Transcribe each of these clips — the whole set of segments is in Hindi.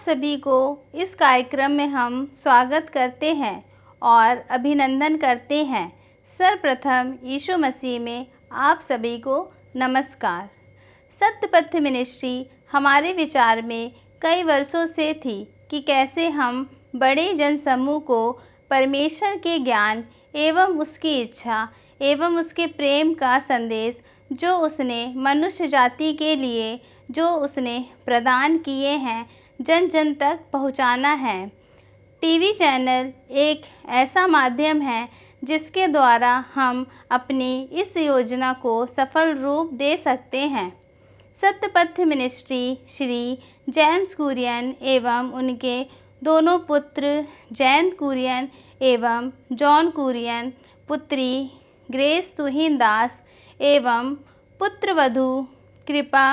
सभी को इस कार्यक्रम में हम स्वागत करते हैं और अभिनंदन करते हैं। सर्वप्रथम यीशु मसीह में आप सभी को नमस्कार। सत्यपथ मिनिस्ट्री हमारे विचार में कई वर्षों से थी कि कैसे हम बड़े जनसमूह को परमेश्वर के ज्ञान एवं उसकी इच्छा एवं उसके प्रेम का संदेश जो उसने मनुष्य जाति के लिए जो उसने प्रदान किए हैं जन जन तक पहुंचाना है। टीवी चैनल एक ऐसा माध्यम है जिसके द्वारा हम अपनी इस योजना को सफल रूप दे सकते हैं। सत्यपथ मिनिस्ट्री श्री जेम्स कुरियन एवं उनके दोनों पुत्र जयंत कुरियन एवं जॉन कुरियन, पुत्री ग्रेस तुहिन दास एवं पुत्रवधू कृपा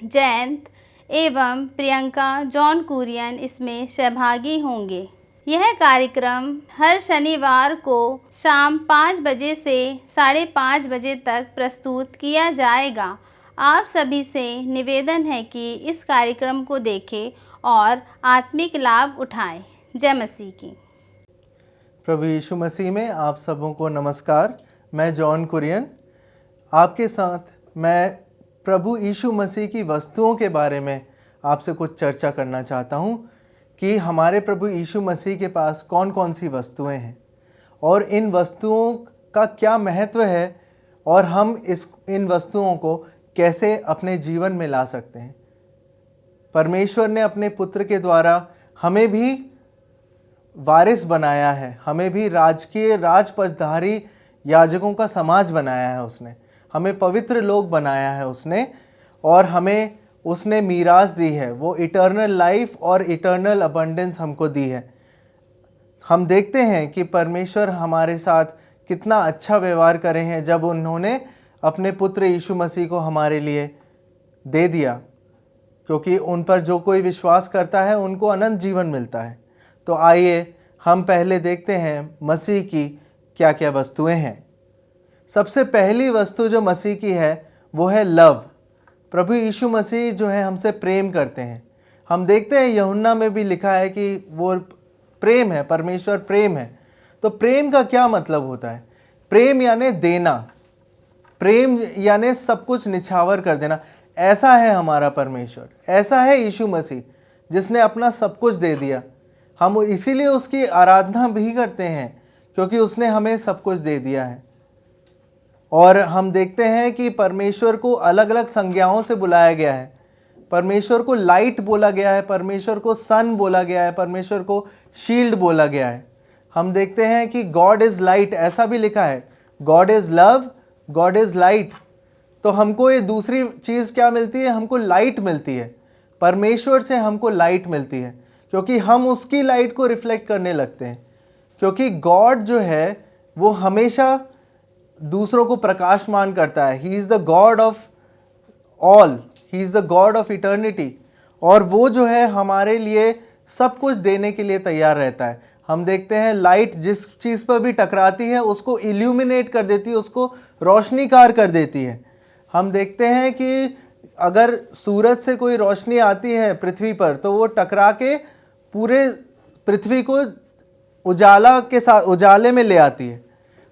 जयंत एवं प्रियंका जॉन कुरियन इसमें सहभागी होंगे। यह कार्यक्रम हर शनिवार को शाम 5 बजे से 5:30 बजे तक प्रस्तुत किया जाएगा। आप सभी से निवेदन है कि इस कार्यक्रम को देखें और आत्मिक लाभ उठाएं। जय मसीह की। प्रभु यीशु मसीह में आप सबों को नमस्कार। मैं जॉन कुरियन आपके साथ मैं प्रभु यीशु मसीह की वस्तुओं के बारे में आपसे कुछ चर्चा करना चाहता हूँ कि हमारे प्रभु यीशु मसीह के पास कौन कौन सी वस्तुएं हैं और इन वस्तुओं का क्या महत्व है और हम इन वस्तुओं को कैसे अपने जीवन में ला सकते हैं। परमेश्वर ने अपने पुत्र के द्वारा हमें भी वारिस बनाया है, हमें भी राजकीय राजपदधारी याजकों का समाज बनाया है, उसने हमें पवित्र लोग बनाया है उसने, और हमें उसने मीरास दी है, वो इटर्नल लाइफ और इटर्नल अबंडेंस हमको दी है। हम देखते हैं कि परमेश्वर हमारे साथ कितना अच्छा व्यवहार करे हैं जब उन्होंने अपने पुत्र यीशु मसीह को हमारे लिए दे दिया, क्योंकि उन पर जो कोई विश्वास करता है उनको अनंत जीवन मिलता है। तो आइए हम पहले देखते हैं मसीह की क्या क्या वस्तुएं हैं। सबसे पहली वस्तु जो मसीह की है वो है लव। प्रभु यीशु मसीह जो है हमसे प्रेम करते हैं। हम देखते हैं यूहन्ना में भी लिखा है कि वो प्रेम है, परमेश्वर प्रेम है। तो प्रेम का क्या मतलब होता है? प्रेम यानी देना, प्रेम यानी सब कुछ निछावर कर देना। ऐसा है हमारा परमेश्वर, ऐसा है यीशु मसीह जिसने अपना सब कुछ दे दिया। हम इसीलिए उसकी आराधना भी करते हैं क्योंकि उसने हमें सब कुछ दे दिया है। और हम देखते हैं कि परमेश्वर को अलग अलग संज्ञाओं से बुलाया गया है। परमेश्वर को लाइट बोला गया है, परमेश्वर को सन बोला गया है, परमेश्वर को शील्ड बोला गया है। हम देखते हैं कि गॉड इज़ लाइट, ऐसा भी लिखा है, God is love, God is light. तो हमको ये दूसरी चीज़ क्या मिलती है? हमको लाइट मिलती है। परमेश्वर से हमको लाइट मिलती है क्योंकि हम उसकी लाइट को रिफ्लेक्ट करने लगते हैं। क्योंकि गॉड जो है वो हमेशा दूसरों को प्रकाशमान करता है। He is the God of all, he is the God of eternity. और वो जो है हमारे लिए सब कुछ देने के लिए तैयार रहता है। हम देखते हैं लाइट जिस चीज़ पर भी टकराती है उसको इल्यूमिनेट कर देती है, उसको रोशनीकार कर देती है। हम देखते हैं कि अगर सूरज से कोई रोशनी आती है पृथ्वी पर तो वो टकरा के पूरे पृथ्वी को उजाला के साथ उजाले में ले आती है।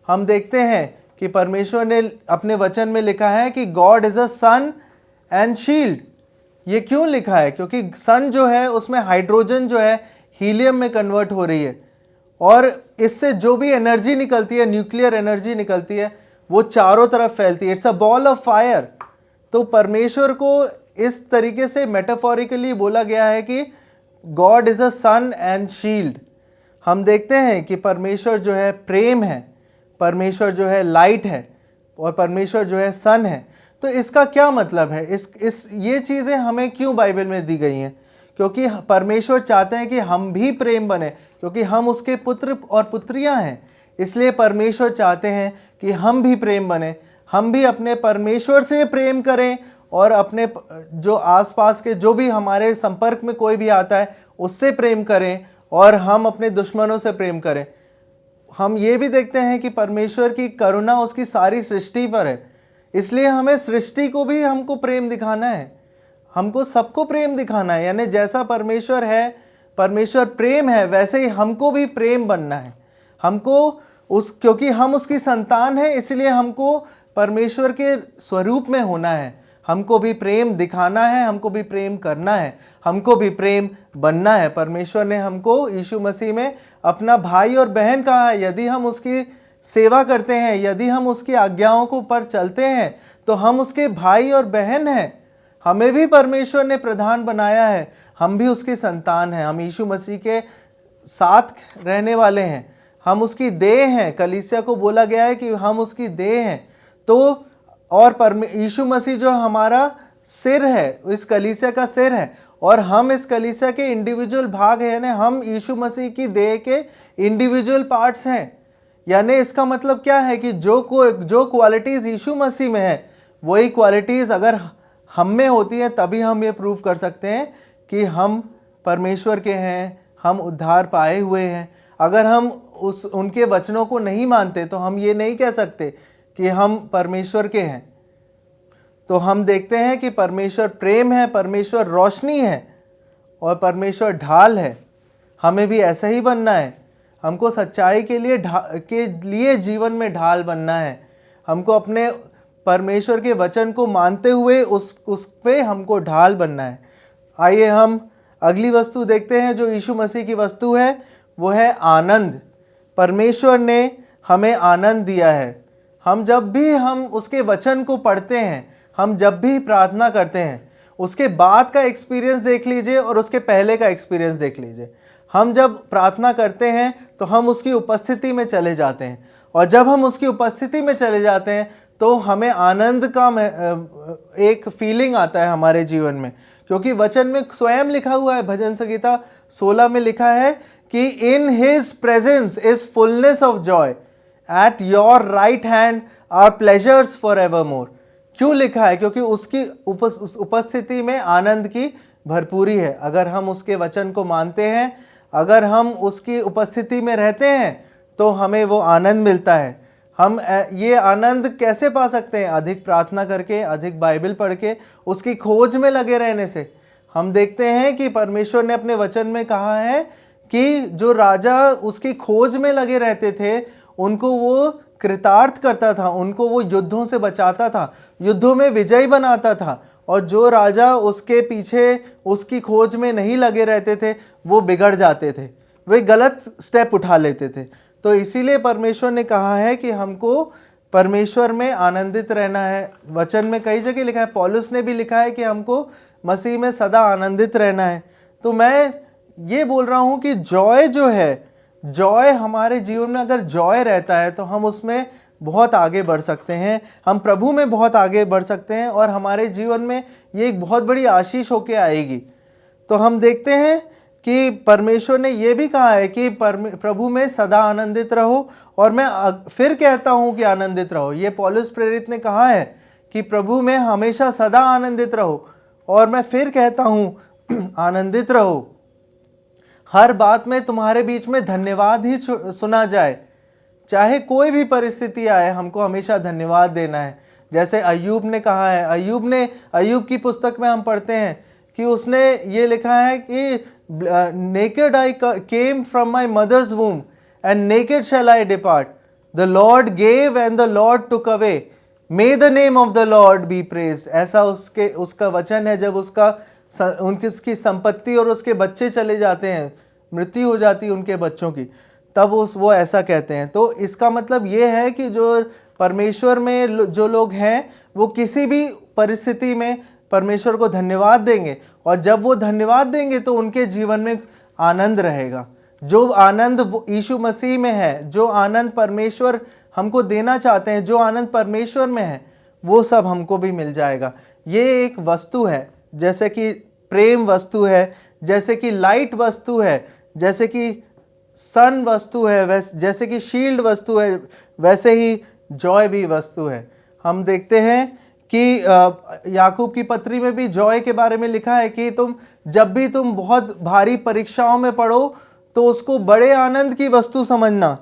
हम देखते हैं कि परमेश्वर ने अपने वचन में लिखा है कि God is a sun and shield. ये क्यों लिखा है? क्योंकि सन जो है उसमें हाइड्रोजन जो है हीलियम में कन्वर्ट हो रही है और इससे जो भी एनर्जी निकलती है, न्यूक्लियर एनर्जी निकलती है, वो चारों तरफ फैलती है। It's a ball of fire. तो परमेश्वर को इस तरीके से मेटाफोरिकली बोला गया है कि God is a sun and shield. हम देखते हैं कि परमेश्वर जो है प्रेम है, परमेश्वर जो है लाइट है और परमेश्वर जो है सन है। तो इसका क्या मतलब है? ये चीज़ें हमें क्यों बाइबल में दी गई हैं? क्योंकि परमेश्वर चाहते हैं कि हम भी प्रेम बने, क्योंकि हम उसके पुत्र और पुत्रियां हैं। इसलिए परमेश्वर चाहते हैं कि हम भी प्रेम बने, हम भी अपने परमेश्वर से प्रेम करें और अपने जो आसपास के जो भी हमारे संपर्क में कोई भी आता है उससे प्रेम करें और हम अपने दुश्मनों से प्रेम करें। हम ये भी देखते हैं कि परमेश्वर की करुणा उसकी सारी सृष्टि पर है, इसलिए हमें सृष्टि को भी हमको प्रेम दिखाना है। हमको सबको प्रेम दिखाना है। यानी जैसा परमेश्वर है, परमेश्वर प्रेम है, वैसे ही हमको भी प्रेम बनना है। हमको क्योंकि हम उसकी संतान है, इसलिए हमको परमेश्वर के स्वरूप में होना है। हमको भी प्रेम दिखाना है, हमको भी प्रेम करना है, हमको भी प्रेम बनना है। परमेश्वर ने हमको यीशु मसीह में अपना भाई और बहन कहा है। यदि हम उसकी सेवा करते हैं, यदि हम उसकी आज्ञाओं को पर चलते हैं, तो हम उसके भाई और बहन हैं। हमें भी परमेश्वर ने प्रधान बनाया है, हम भी उसकी संतान हैं। हम यीशु मसीह के साथ रहने वाले हैं, हम उसकी देह हैं। कलीसिया को बोला गया है कि हम उसकी देह हैं। तो और यीशु मसीह जो हमारा सिर है, इस कलीसिया का सिर है, और हम इस कलीसिया के इंडिविजुअल भाग हैं। यानी हम यीशु मसीह की देह के इंडिविजुअल पार्ट्स हैं। यानी इसका मतलब क्या है कि जो क्वालिटीज़ यीशु मसीह में है, वही क्वालिटीज़ अगर हम में होती हैं, तभी हम ये प्रूव कर सकते हैं कि हम परमेश्वर के हैं, हम उद्धार पाए हुए हैं। अगर हम उनके वचनों को नहीं मानते, तो हम ये नहीं कह सकते कि हम परमेश्वर के हैं। तो हम देखते हैं कि परमेश्वर प्रेम है, परमेश्वर रोशनी है, और परमेश्वर ढाल है। हमें भी ऐसा ही बनना है। हमको सच्चाई के लिए जीवन में ढाल बनना है। हमको अपने परमेश्वर के वचन को मानते हुए उस पे हमको ढाल बनना है। आइए हम अगली वस्तु देखते हैं जो यीशु मसीह की वस्तु है, वो है आनंद। परमेश्वर ने हमें आनंद दिया है। जब भी हम उसके वचन को पढ़ते हैं, हम जब भी प्रार्थना करते हैं, उसके बाद का एक्सपीरियंस देख लीजिए और उसके पहले का एक्सपीरियंस देख लीजिए। हम जब प्रार्थना करते हैं तो हम उसकी उपस्थिति में चले जाते हैं, और जब हम उसकी उपस्थिति में चले जाते हैं तो हमें आनंद का एक फीलिंग आता है हमारे जीवन में। क्योंकि वचन में स्वयं लिखा हुआ है, भजन संहिता 16 में लिखा है कि in his presence is fullness of joy, at your right hand are pleasures for evermore. क्यों लिखा है? क्योंकि उसकी उपस्थिति में आनंद की भरपूरी है। अगर हम उसके वचन को मानते हैं, अगर हम उसकी उपस्थिति में रहते हैं, तो हमें वो आनंद मिलता है। हम ये आनंद कैसे पा सकते हैं? अधिक प्रार्थना करके, अधिक बाइबल पढ़ के, उसकी खोज में लगे रहने से। हम देखते हैं कि परमेश्वर ने अपने वचन में कहा है कि जो राजा उसकी खोज में लगे रहते थे, उनको वो कृतार्थ करता था, उनको वो युद्धों से बचाता था, युद्धों में विजयी बनाता था। और जो राजा उसके पीछे उसकी खोज में नहीं लगे रहते थे, वो बिगड़ जाते थे, वे गलत स्टेप उठा लेते थे। तो इसीलिए परमेश्वर ने कहा है कि हमको परमेश्वर में आनंदित रहना है। वचन में कई जगह लिखा है, पौलुस ने भी लिखा है कि हमको मसीह में सदा आनंदित रहना है। तो मैं ये बोल रहा हूँ कि जॉय जो है, जॉय हमारे जीवन में अगर जॉय रहता है, तो हम उसमें बहुत आगे बढ़ सकते हैं, हम प्रभु में बहुत आगे बढ़ सकते हैं, और हमारे जीवन में ये एक बहुत बड़ी आशीष होके आएगी। तो हम देखते हैं कि परमेश्वर ने ये भी कहा है कि प्रभु में सदा आनंदित रहो, और मैं फिर कहता हूँ कि आनंदित रहो। ये पौलुस प्रेरित ने कहा है कि प्रभु में हमेशा सदा आनंदित रहो, और मैं फिर कहता हूँ आनंदित रहो। हर बात में तुम्हारे बीच में धन्यवाद ही सुना जाए। चाहे कोई भी परिस्थिति आए, हमको हमेशा धन्यवाद देना है। जैसे अय्यूब ने कहा है, अय्यूब की पुस्तक में हम पढ़ते हैं कि उसने ये लिखा है कि naked I came from my mother's womb and naked shall I depart, the Lord gave and the Lord took away, may the name of the Lord be praised. ऐसा उसका वचन है। जब उसकी संपत्ति और उसके बच्चे चले जाते हैं, मृत्यु हो जाती है उनके बच्चों की, तब वो ऐसा कहते हैं। तो इसका मतलब ये है कि जो परमेश्वर में जो लोग हैं, वो किसी भी परिस्थिति में परमेश्वर को धन्यवाद देंगे, और जब वो धन्यवाद देंगे तो उनके जीवन में आनंद रहेगा। जो आनंद यीशु मसीह में है, जो आनंद परमेश्वर हमको देना चाहते हैं, जो आनंद परमेश्वर में है, वो सब हमको भी मिल जाएगा। ये एक वस्तु है, जैसे कि प्रेम वस्तु है, जैसे कि लाइट वस्तु है, जैसे कि सन वस्तु है, जैसे कि शील्ड वस्तु है, वैसे ही जॉय भी वस्तु है। हम देखते हैं कि याकूब की पत्री में भी जॉय के बारे में लिखा है कि जब भी तुम बहुत भारी परीक्षाओं में पड़ो, तो उसको बड़े आनंद की वस्तु समझना,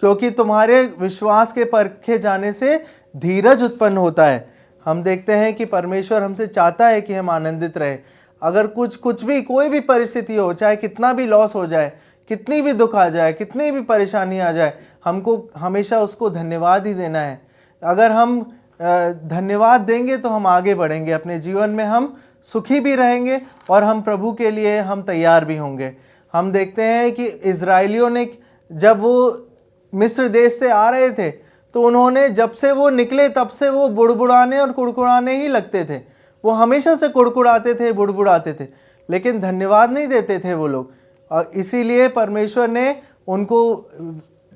क्योंकि तुम्हारे विश्वास के परखे जाने से धीरज उत्पन्न होता है। हम देखते हैं कि परमेश्वर हमसे चाहता है कि हम आनंदित रहें। अगर कुछ भी कोई भी परिस्थिति हो, चाहे कितना भी लॉस हो जाए, कितनी भी दुख आ जाए, कितनी भी परेशानी आ जाए, हमको हमेशा उसको धन्यवाद ही देना है। अगर हम धन्यवाद देंगे तो हम आगे बढ़ेंगे, अपने जीवन में हम सुखी भी रहेंगे और हम प्रभु के लिए हम तैयार भी होंगे। हम देखते हैं कि इजराइलियों ने जब वो मिस्र देश से आ रहे थे तो उन्होंने जब से वो निकले तब से वो बुड़बुड़ाने और कुड़कुड़ाने ही लगते थे। वो हमेशा से कुड़कुड़ाते थे, बुड़बुड़ाते थे, लेकिन धन्यवाद नहीं देते थे वो लोग। और इसीलिए परमेश्वर ने उनको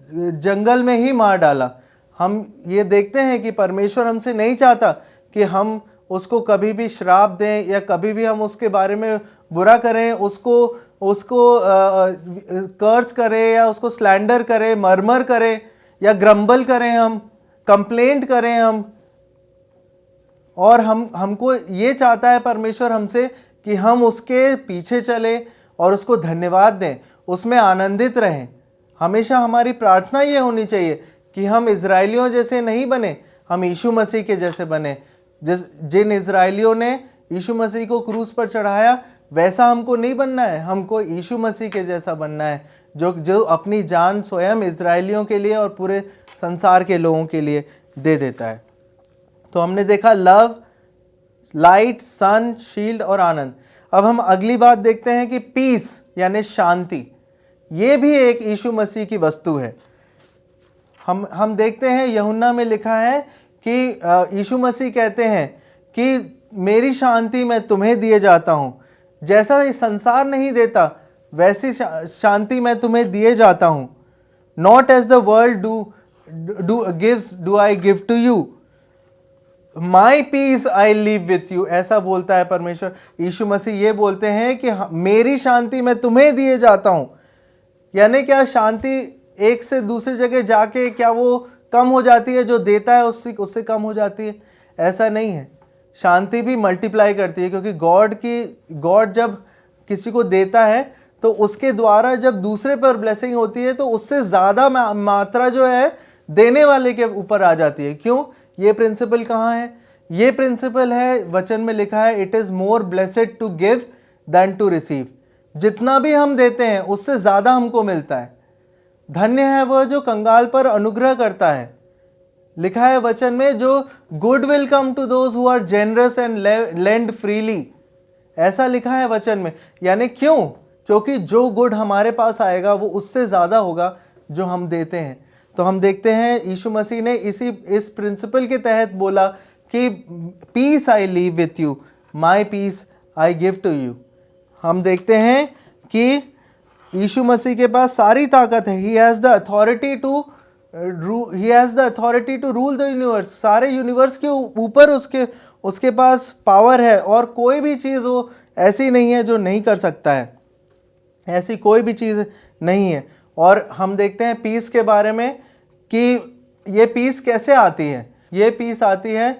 जंगल में ही मार डाला। हम ये देखते हैं कि परमेश्वर हमसे नहीं चाहता कि हम उसको कभी भी श्राप दें या कभी भी हम उसके बारे में बुरा करें, उसको कर्स करें या उसको स्लैंडर करें, मरमर करें या ग्रम्बल करें, हम कंप्लेंट करें हम। और हमको ये चाहता है परमेश्वर हमसे कि हम उसके पीछे चले और उसको धन्यवाद दें, उसमें आनंदित रहें। हमेशा हमारी प्रार्थना ये होनी चाहिए कि हम इजराइलियों जैसे नहीं बने, हम यीशु मसीह के जैसे बने। जिन इजराइलियों ने यीशु मसीह को क्रूस पर चढ़ाया वैसा हमको नहीं बनना है, हमको यीशु मसीह के जैसा बनना है, जो अपनी जान स्वयं इजराइलियों के लिए और पूरे संसार के लोगों के लिए दे देता है। तो हमने देखा लव, लाइट, सन, शील्ड और आनंद। अब हम अगली बात देखते हैं कि पीस यानी शांति, ये भी एक यीशु मसीह की वस्तु है। हम देखते हैं यूहन्ना में लिखा है कि यीशु मसीह कहते हैं कि मेरी शांति मैं तुम्हें दिए जाता हूँ, जैसा ये संसार नहीं देता वैसी शांति मैं तुम्हें दिए जाता हूँ। Not as the world do I give to you, my peace I leave with you, ऐसा बोलता है परमेश्वर। यीशु मसीह ये बोलते हैं कि मेरी शांति मैं तुम्हें दिए जाता हूँ। यानी क्या शांति एक से दूसरी जगह जाके क्या वो कम हो जाती है, जो देता है उससे कम हो जाती है? ऐसा नहीं है। शांति भी मल्टीप्लाई करती है, क्योंकि गॉड जब किसी को देता है तो उसके द्वारा जब दूसरे पर ब्लेसिंग होती है तो उससे ज़्यादा मात्रा जो है देने वाले के ऊपर आ जाती है। क्यों? ये प्रिंसिपल कहाँ है? ये प्रिंसिपल है, वचन में लिखा है, it is more blessed to give than to receive. जितना भी हम देते हैं उससे ज़्यादा हमको मिलता है। धन्य है वह जो कंगाल पर अनुग्रह करता है। लिखा है वचन में, जो good will come to those who are generous and lend freely, ऐसा लिखा है वचन में। यानी क्यों? क्योंकि जो गुड हमारे पास आएगा वो उससे ज़्यादा होगा जो हम देते हैं। तो हम देखते हैं यीशु मसीह ने इस प्रिंसिपल के तहत बोला कि peace I leave with you, my peace I give to you. हम देखते हैं कि यीशु मसीह के पास सारी ताकत है। He has the authority to rule the universe. सारे यूनिवर्स के ऊपर उसके पास पावर है, और कोई भी चीज़ वो ऐसी नहीं है जो नहीं कर सकता है, ऐसी कोई भी चीज़ नहीं है। और हम देखते हैं पीस के बारे में कि ये पीस कैसे आती है। ये पीस आती है,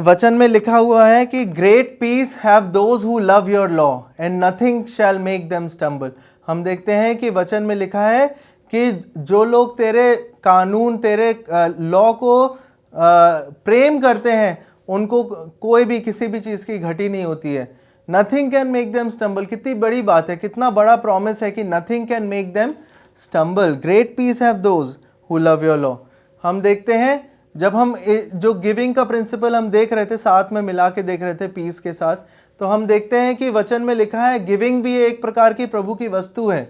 वचन में लिखा हुआ है कि great peace have those who love your law and nothing shall make them stumble. हम देखते हैं कि वचन में लिखा है कि जो लोग तेरे कानून, तेरे लॉ को प्रेम करते हैं, उनको कोई भी किसी भी चीज़ की घटी नहीं होती है। Nothing can make them stumble. कितनी बड़ी बात है, कितना बड़ा प्रॉमिस है कि nothing can make them stumble. Great peace have those who love your law. हम देखते हैं जब हम जो गिविंग का प्रिंसिपल हम देख रहे थे, साथ में मिला के देख रहे थे पीस के साथ, तो हम देखते हैं कि वचन में लिखा है गिविंग भी एक प्रकार की प्रभु की वस्तु है।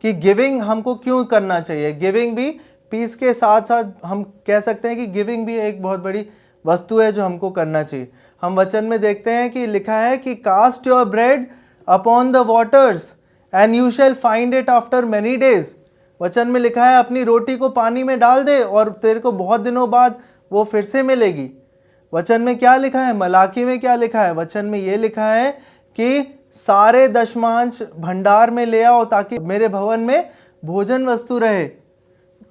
कि गिविंग हमको क्यों करना चाहिए? गिविंग भी पीस के साथ साथ हम कह सकते हैं कि गिविंग भी एक बहुत बड़ी वस्तु है जो हमको करना चाहिए। हम वचन में देखते हैं कि लिखा है कि cast your bread upon the waters and you shall find it after many days. वचन में लिखा है अपनी रोटी को पानी में डाल दे और तेरे को बहुत दिनों बाद वो फिर से मिलेगी। वचन में क्या लिखा है? मलाकी में क्या लिखा है? वचन में ये लिखा है कि सारे दशमांश भंडार में ले आओ ताकि मेरे भवन में भोजन वस्तु रहे।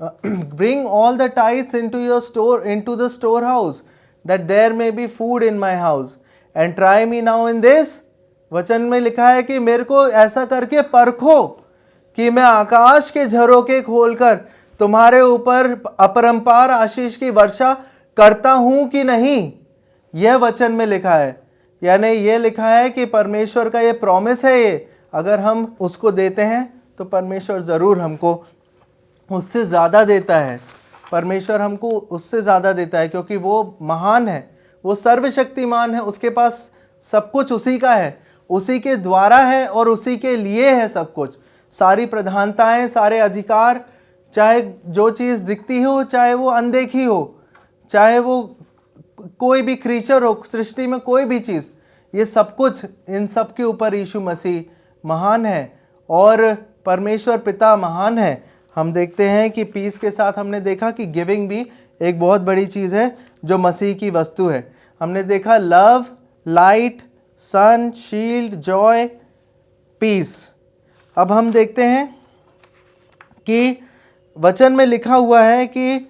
Bring all the tithes into the store house that there may be food in my house and try me now in this. वचन में लिखा है कि मेरे को ऐसा करके परखो कि मैं आकाश के झरोखे खोलकर तुम्हारे ऊपर अपरंपार आशीष की वर्षा करता हूं कि नहीं। यह वचन में लिखा है, यानी ये लिखा है कि परमेश्वर का ये प्रॉमिस है, ये अगर हम उसको देते हैं तो परमेश्वर ज़रूर हमको उससे ज़्यादा देता है। परमेश्वर हमको उससे ज़्यादा देता है क्योंकि वो महान है, वो सर्वशक्तिमान है, उसके पास सब कुछ उसी का है, उसी के द्वारा है और उसी के लिए है सब कुछ। सारी प्रधानताएं, सारे अधिकार, चाहे जो चीज़ दिखती हो, चाहे वो अनदेखी हो, चाहे वो कोई भी क्रीचर हो सृष्टि में, कोई भी चीज़, ये सब कुछ, इन सब के ऊपर यीशु मसीह महान है और परमेश्वर पिता महान है। हम देखते हैं कि पीस के साथ हमने देखा कि गिविंग भी एक बहुत बड़ी चीज़ है जो मसीह की वस्तु है। हमने देखा लव, लाइट, सन, शील्ड, जॉय, पीस। अब हम देखते हैं कि वचन में लिखा हुआ है कि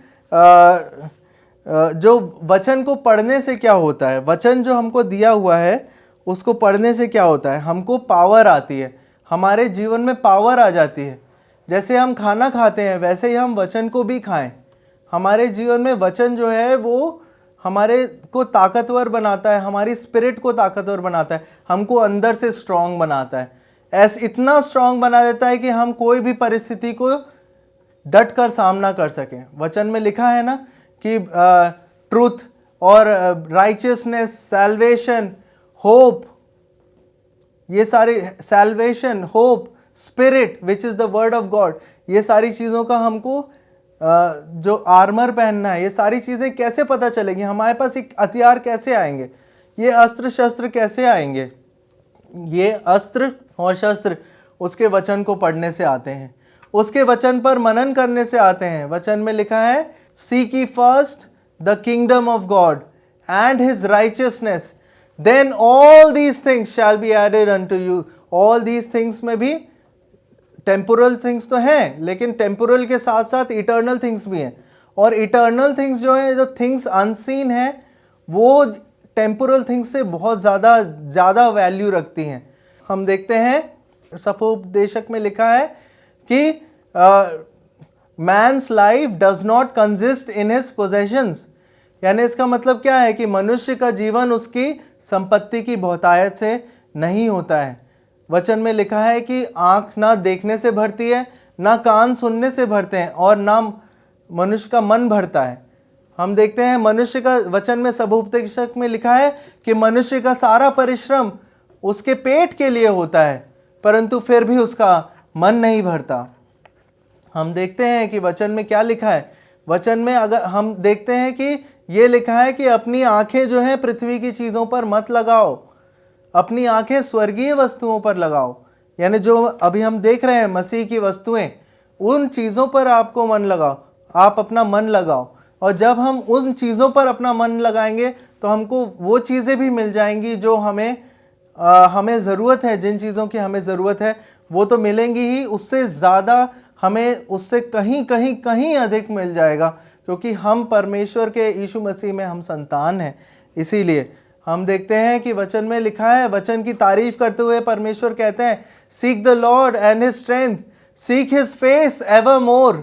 जो वचन को पढ़ने से क्या होता है, वचन जो हमको दिया हुआ है उसको पढ़ने से क्या होता है, हमको पावर आती है, हमारे जीवन में पावर आ जाती है। जैसे हम खाना खाते हैं वैसे ही हम वचन को भी खाएं। हमारे जीवन में वचन जो है वो हमारे को ताकतवर बनाता है, हमारी स्पिरिट को ताकतवर बनाता है, हमको अंदर से स्ट्रांग बनाता है। ऐसा इतना स्ट्रांग बना देता है कि हम कोई भी परिस्थिति को डट कर सामना कर सकें। वचन में लिखा है ना कि ट्रूथ और राइचियसनेस, सैल्वेशन, होप, ये सारी salvation, hope, spirit which is the word of God, ये सारी चीज़ों का हमको जो आर्मर पहनना है, ये सारी चीज़ें कैसे पता चलेगी, हमारे पास एक हथियार कैसे आएंगे, ये अस्त्र शस्त्र कैसे आएंगे। ये अस्त्र और शस्त्र उसके वचन को पढ़ने से आते हैं, उसके वचन पर मनन करने से आते हैं। वचन में लिखा है seek ye first the kingdom of God and his righteousness, then all these things shall be added unto you। all these things में भी टेम्पोरल थिंग्स तो हैं, लेकिन टेम्पोरल के साथ साथ इटर्नल थिंग्स भी हैं। और इटर्नल थिंग्स जो है, जो थिंग्स अनसीन है, वो टेम्पोरल थिंग्स से बहुत ज़्यादा वैल्यू रखती हैं। हम देखते हैं सफोपदेशक में लिखा है कि man's life does not consist in his possessions, यानी इसका मतलब क्या है कि मनुष्य का जीवन उसकी संपत्ति की बहुतायत से नहीं होता है। वचन में लिखा है कि आंख ना देखने से भरती है, ना कान सुनने से भरते हैं, और ना मनुष्य का मन भरता है। हम देखते हैं मनुष्य का, वचन में सभोपदेशक में लिखा है कि मनुष्य का सारा परिश्रम उसके पेट के लिए होता है, परंतु फिर भी उसका मन नहीं भरता। हम देखते हैं कि वचन में क्या लिखा है। वचन में अगर हम देखते हैं कि ये लिखा है कि अपनी आंखें जो हैं पृथ्वी की चीज़ों पर मत लगाओ, अपनी आंखें स्वर्गीय वस्तुओं पर लगाओ। यानी जो अभी हम देख रहे हैं मसीह की वस्तुएं, उन चीज़ों पर आपको मन लगाओ, आप अपना मन लगाओ। और जब हम उन चीज़ों पर अपना मन लगाएंगे तो हमको वो चीज़ें भी मिल जाएंगी जो हमें ज़रूरत है। जिन चीज़ों की हमें ज़रूरत है वो तो मिलेंगी ही, उससे ज़्यादा हमें उससे कहीं अधिक मिल जाएगा, क्योंकि हम परमेश्वर के यीशु मसीह में हम संतान हैं। इसीलिए हम देखते हैं कि वचन में लिखा है, वचन की तारीफ करते हुए परमेश्वर कहते हैं seek the Lord and his strength, seek his face ever more.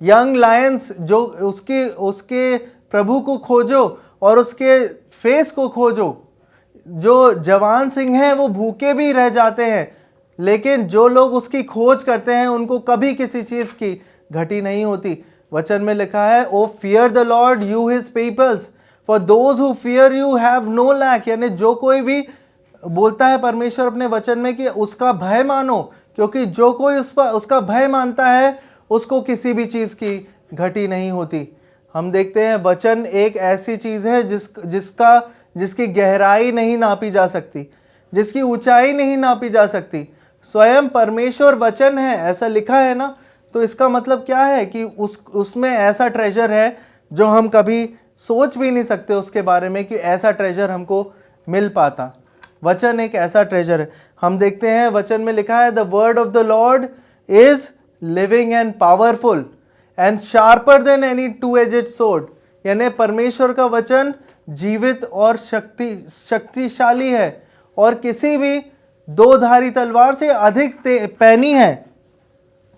Young Lions, जो उसके प्रभु को खोजो और उसके फेस को खोजो। जो जवान सिंह हैं वो भूखे भी रह जाते हैं, लेकिन जो लोग उसकी खोज करते हैं उनको कभी किसी चीज़ की घटी नहीं होती। वचन में लिखा है O fear the Lord you his peoples, for those who fear you have no lack. यानी जो कोई भी बोलता है परमेश्वर अपने वचन में कि उसका भय मानो, क्योंकि जो कोई उसका भय मानता है उसको किसी भी चीज़ की घटी नहीं होती। हम देखते हैं वचन एक ऐसी चीज़ है जिसकी गहराई नहीं नापी जा सकती, जिसकी ऊंचाई नहीं नापी जा सकती। स्वयं परमेश्वर वचन है, ऐसा लिखा है ना, तो इसका मतलब क्या है कि उसमें ऐसा ट्रेजर है जो हम कभी सोच भी नहीं सकते उसके बारे में कि ऐसा ट्रेजर हमको मिल पाता। वचन एक ऐसा ट्रेजर है। हम देखते हैं वचन में लिखा है the word of the Lord is living and powerful and sharper than any two edged sword. यानी परमेश्वर का वचन जीवित और शक्तिशाली है और किसी भी दो धारी तलवार से अधिक पैनी है।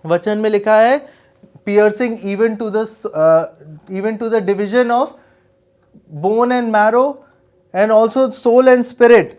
वचन में लिखा है piercing even to the division of bone and marrow and also soul and spirit,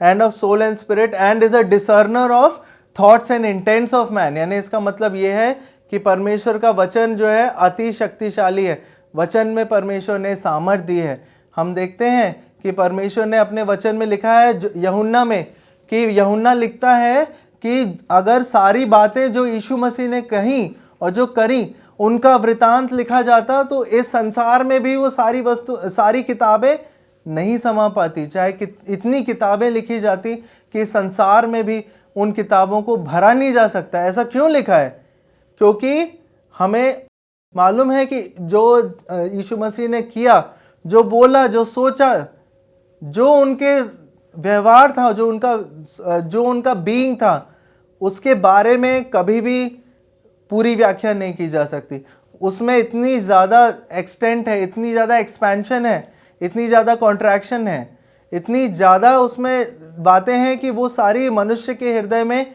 and of soul and spirit, and is a discerner of thoughts and intents of man. यानी इसका मतलब ये है कि परमेश्वर का वचन जो है अति शक्तिशाली है। वचन में परमेश्वर ने सामर्थ दी है। हम देखते हैं कि परमेश्वर ने अपने वचन में लिखा है यूहन्ना में, कि यूहन्ना लिखता है कि अगर सारी बातें जो यीशु मसीह ने कही और जो करी उनका वृतांत लिखा जाता तो इस संसार में भी वो सारी किताबें नहीं समा पाती। चाहे इतनी किताबें लिखी जाती कि संसार में भी उन किताबों को भरा नहीं जा सकता। ऐसा क्यों लिखा है? क्योंकि हमें मालूम है कि जो यीशु मसीह ने किया, जो बोला, जो सोचा, जो उनके व्यवहार था, जो उनका बीइंग था, उसके बारे में कभी भी पूरी व्याख्या नहीं की जा सकती। उसमें इतनी ज़्यादा एक्सटेंट है, इतनी ज़्यादा एक्सपेंशन है, इतनी ज़्यादा कॉन्ट्रैक्शन है, इतनी ज़्यादा उसमें बातें हैं कि वो सारी मनुष्य के हृदय में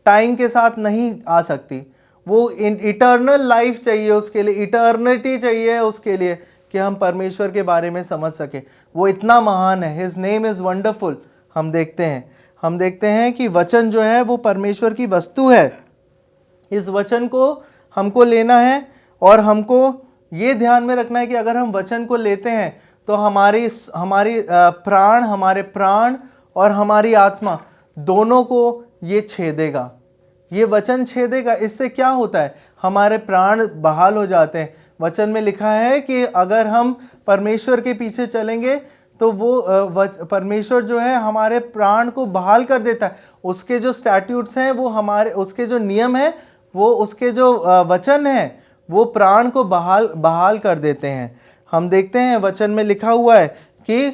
टाइम के साथ नहीं आ सकती। वो इटर्नल लाइफ चाहिए उसके लिए, इटर्निटी चाहिए उसके लिए कि हम परमेश्वर के बारे में समझ सकें। वो इतना महान है। His name is wonderful. हम देखते हैं कि वचन जो है वो परमेश्वर की वस्तु है। इस वचन को हमको लेना है और हमको ये ध्यान में रखना है कि अगर हम वचन को लेते हैं तो हमारे प्राण और हमारी आत्मा दोनों को ये छेदेगा, ये वचन छेदेगा। इससे क्या होता है? हमारे प्राण बहाल हो जाते हैं। वचन में लिखा है कि अगर हम परमेश्वर के पीछे चलेंगे तो वो परमेश्वर जो है हमारे प्राण को बहाल कर देता है। उसके जो स्टैट्यूट्स हैं वो उसके जो नियम हैं, वो उसके जो वचन हैं वो प्राण को बहाल कर देते हैं। हम देखते हैं वचन में लिखा हुआ है कि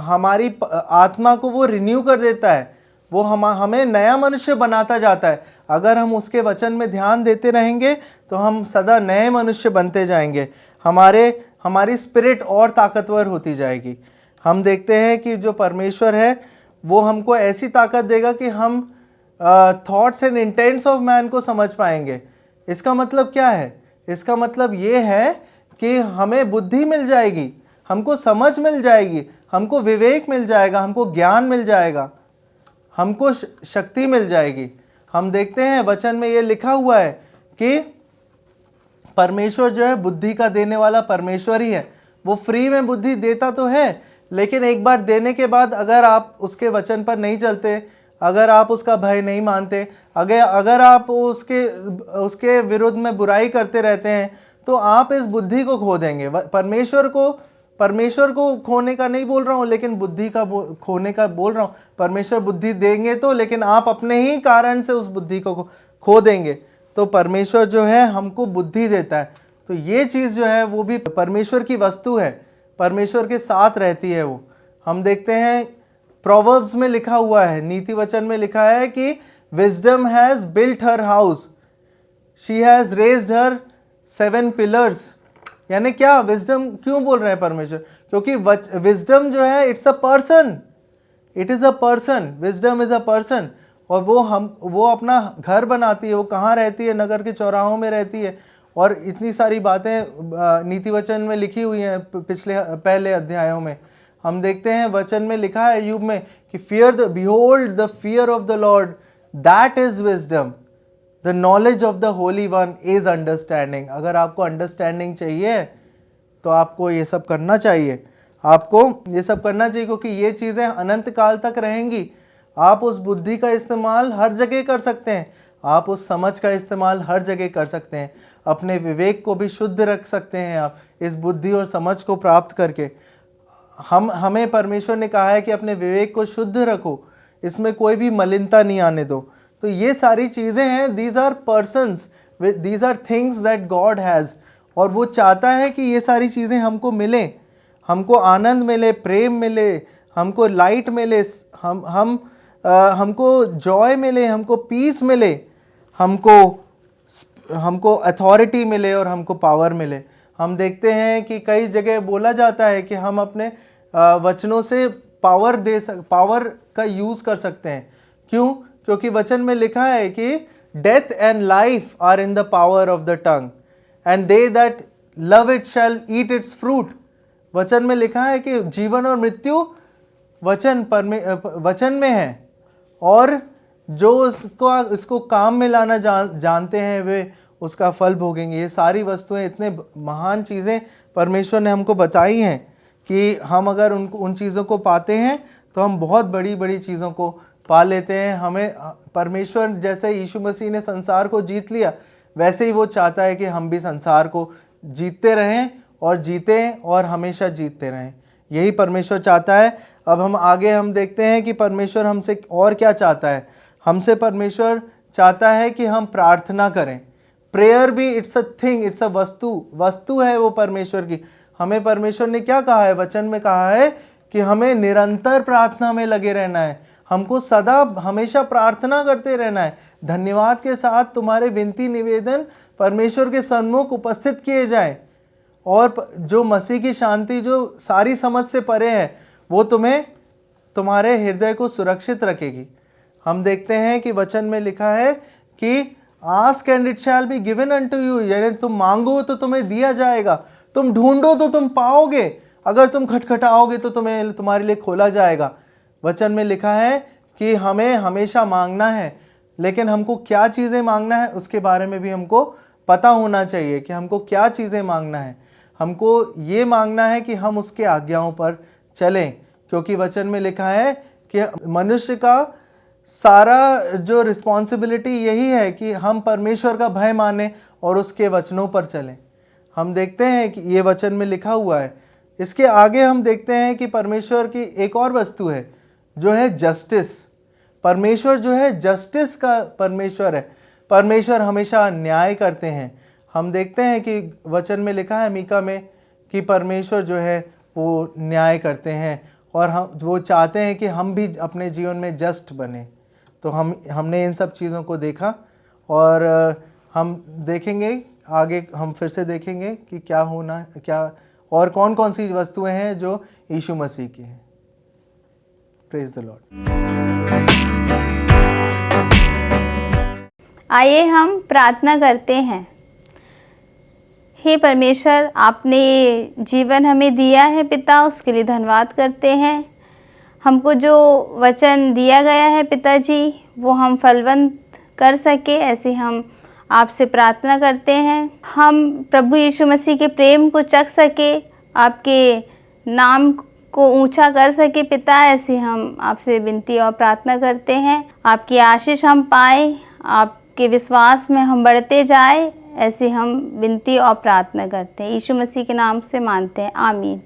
हमारी आत्मा को वो रिन्यू कर देता है, वो हमें नया मनुष्य बनाता जाता है। अगर हम उसके वचन में ध्यान देते रहेंगे तो हम सदा नए मनुष्य बनते जाएंगे। हमारी स्पिरिट और ताकतवर होती जाएगी। हम देखते हैं कि जो परमेश्वर है वो हमको ऐसी ताकत देगा कि हम thoughts and intends of man को समझ पाएंगे। इसका मतलब क्या है? इसका मतलब ये है कि हमें बुद्धि मिल जाएगी, हमको समझ मिल जाएगी, हमको विवेक मिल जाएगा, हमको ज्ञान मिल जाएगा, हमको शक्ति मिल जाएगी। हम देखते हैं वचन में ये लिखा हुआ है कि परमेश्वर जो है बुद्धि का देने वाला परमेश्वर ही है। वो फ्री में बुद्धि देता तो है, लेकिन एक बार देने के बाद अगर आप उसके वचन पर नहीं चलते, अगर आप उसका भय नहीं मानते, अगर आप उसके विरुद्ध में बुराई करते रहते हैं तो आप इस बुद्धि को खो देंगे। परमेश्वर को खोने का नहीं बोल रहा हूँ, लेकिन बुद्धि का खोने का बोल रहा हूँ। परमेश्वर बुद्धि देंगे तो, लेकिन आप अपने ही कारण से उस बुद्धि को खो देंगे। तो परमेश्वर जो है हमको बुद्धि देता है। तो ये चीज़ जो है वो भी परमेश्वर की वस्तु है, परमेश्वर के साथ रहती है वो। हम देखते हैं प्रोवर्ब्स में लिखा हुआ है, नीति वचन में लिखा है कि wisdom has built her house, she has raised her 7 pillars. यानी क्या? विजडम क्यों बोल रहे हैं परमेश्वर? क्योंकि विजडम जो है it's a person, it is a person, wisdom is a person. और वो अपना घर बनाती है। वो कहाँ रहती है? नगर के चौराहों में रहती है। और इतनी सारी बातें नीति वचन में लिखी हुई हैं पहले अध्यायों में। हम देखते हैं वचन में लिखा है अय्यूब में कि behold the fear of the Lord, that is wisdom, the knowledge of the Holi one is understanding. अगर आपको अंडरस्टैंडिंग चाहिए तो आपको ये सब करना चाहिए, क्योंकि ये चीज़ें अनंत काल तक रहेंगी। आप उस बुद्धि का इस्तेमाल हर जगह कर सकते हैं, आप उस समझ का इस्तेमाल हर जगह कर सकते हैं, अपने विवेक को भी शुद्ध रख सकते हैं आप इस बुद्धि और समझ को प्राप्त करके। हमें परमेश्वर ने कहा है कि अपने विवेक को शुद्ध रखो, इसमें कोई भी मलिनता नहीं आने दो। तो ये सारी चीज़ें हैं, these are persons, these are things that God has. और वो चाहता है कि ये सारी चीज़ें हमको मिलें, हमको आनंद मिले, प्रेम मिले, हमको लाइट मिले, हमको जॉय मिले, हमको पीस मिले, हमको अथॉरिटी मिले और हमको पावर मिले। हम देखते हैं कि कई जगह बोला जाता है कि हम अपने वचनों से पावर का यूज़ कर सकते हैं। क्यों? क्योंकि वचन में लिखा है कि death and life are in the power of the tongue and they that love it shall eat its fruit. वचन में लिखा है कि जीवन और मृत्यु वचन में है, और जो इसको काम में लाना जानते हैं वे उसका फल भोगेंगे। ये सारी वस्तुएं, इतने महान चीज़ें परमेश्वर ने हमको बताई हैं कि हम अगर उन चीज़ों को पाते हैं तो हम बहुत बड़ी बड़ी चीज़ों को पा लेते हैं। हमें परमेश्वर, जैसे यीशु मसीह ने संसार को जीत लिया, वैसे ही वो चाहता है कि हम भी संसार को जीतते रहें और जीतें और हमेशा जीतते रहें। यही परमेश्वर चाहता है। अब हम देखते हैं कि परमेश्वर हमसे और क्या चाहता है। हमसे परमेश्वर चाहता है कि हम प्रार्थना करें। प्रेयर भी it's a thing, it's a वस्तु है वो परमेश्वर की। हमें परमेश्वर ने क्या कहा है? वचन में कहा है कि हमें निरंतर प्रार्थना में लगे रहना है। हमको सदा हमेशा प्रार्थना करते रहना है। धन्यवाद के साथ तुम्हारे विनती निवेदन परमेश्वर के सन्मुख उपस्थित किए जाएं, और जो मसीह की शांति जो सारी समझ से परे है वो तुम्हारे हृदय को सुरक्षित रखेगी। हम देखते हैं कि वचन में लिखा है कि ask and it shall be given unto you, यानी तुम मांगो तो तुम्हें दिया जाएगा, तुम ढूंढो तो तुम पाओगे, अगर तुम खटखटाओगे तो तुम्हारे लिए खोला जाएगा। वचन में लिखा है कि हमें हमेशा मांगना है, लेकिन हमको क्या चीज़ें मांगना है उसके बारे में भी हमको पता होना चाहिए कि हमको क्या चीज़ें मांगना है। हमको ये मांगना है कि हम उसके आज्ञाओं पर चलें, क्योंकि वचन में लिखा है कि मनुष्य का सारा जो रिस्पॉन्सिबिलिटी यही है कि हम परमेश्वर का भय माने और उसके वचनों पर चलें। हम देखते हैं कि ये वचन में लिखा हुआ है। इसके आगे हम देखते हैं कि परमेश्वर की एक और वस्तु है जो है जस्टिस। परमेश्वर जो है जस्टिस का परमेश्वर है। परमेश्वर हमेशा न्याय करते हैं। हम देखते हैं कि वचन में लिखा है मीका में कि परमेश्वर जो है वो न्याय करते हैं, और वो चाहते हैं कि हम भी अपने जीवन में जस्ट बने। तो हमने इन सब चीज़ों को देखा, और हम देखेंगे आगे, हम फिर से देखेंगे कि क्या होना, क्या और कौन कौन सी वस्तुएं हैं जो यीशु मसीह की हैं। Praise the Lord. आइए हम प्रार्थना करते हैं। हे परमेश्वर, आपने जीवन हमें दिया है पिता, उसके लिए धन्यवाद करते हैं। हमको जो वचन दिया गया है पिताजी, वो हम फलवंत कर सके, ऐसे हम आपसे प्रार्थना करते हैं। हम प्रभु यीशु मसीह के प्रेम को चख सके, आपके नाम को ऊंचा कर सके पिता, ऐसे हम आपसे विनती और प्रार्थना करते हैं। आपकी आशीष हम पाए, आपके विश्वास में हम बढ़ते जाए, ऐसे हम विनती और प्रार्थना करते हैं। यीशु मसीह के नाम से मांगते हैं, आमीन।